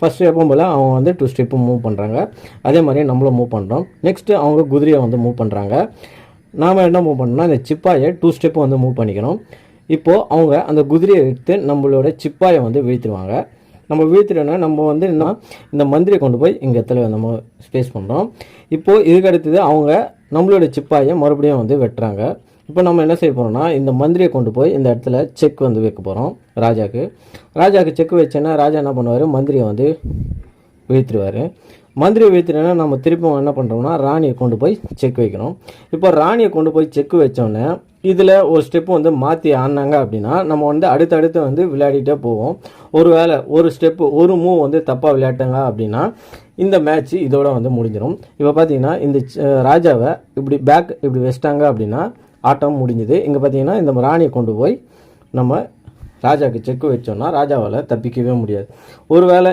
First எப்பவும் போல் அவங்க வந்து 2 ஸ்டெப்பு மூவ் பண்ணுறாங்க. அதே மாதிரி நம்மளும் மூவ் பண்ணுறோம். நெக்ஸ்ட்டு அவங்க குதிரையை வந்து மூவ் பண்ணுறாங்க. நாம் என்ன மூவ் பண்ணோம்னா இந்த சிப்பாயை 2 ஸ்டெப்பு வந்து மூவ் பண்ணிக்கணும். இப்போது அவங்க அந்த குதிரையை எடுத்து நம்மளோட சிப்பாயை வந்து வீழ்த்திடுவாங்க. நம்ம வீழ்த்திட்டோன்னா நம்ம வந்து இந்த மந்திரியை கொண்டு போய் இங்கே இடத்துல நம்ம ஸ்பேஸ் பண்ணுறோம். இப்போது இதுக்கு அடுத்தது அவங்க நம்மளோட சிப்பாயை மறுபடியும் வந்து வெட்டுறாங்க. இப்போ நம்ம என்ன செய்ய போகிறோம்னா இந்த மந்திரியை கொண்டு போய் இந்த இடத்துல செக் வந்து வைக்க போகிறோம் ராஜாவுக்கு செக் வச்சேன்னா ராஜா என்ன பண்ணுவார், மந்திரியை வந்து வீழ்த்திடுவார். மந்திரியை வீழ்த்தினா நம்ம திருப்பி என்ன பண்ணுறோம்னா ராணியை கொண்டு போய் செக் வைக்கணும். இப்போ ராணியை கொண்டு போய் செக் வச்சோன்னே இதில் ஒரு ஸ்டெப்பு வந்து மாற்றி ஆடினாங்க அப்படின்னா நம்ம வந்து அடுத்தடுத்து வந்து விளையாடிட்டே போவோம். ஒருவேளை ஒரு ஸ்டெப்பு ஒரு மூவ் வந்து தப்பாக விளையாட்டாங்க அப்படின்னா இந்த மேட்ச்சு இதோட வந்து முடிஞ்சிடும். இப்போ பார்த்தீங்கன்னா இந்த ராஜாவை இப்படி பேக் இப்படி வச்சிட்டாங்க அப்படின்னா ஆட்டம் முடிஞ்சுது. இங்கே பார்த்தீங்கன்னா இந்த ராணியை கொண்டு போய் நம்ம ராஜாவுக்கு செக்கு வச்சோம்னா ராஜாவால் தப்பிக்கவே முடியாது. ஒருவேளை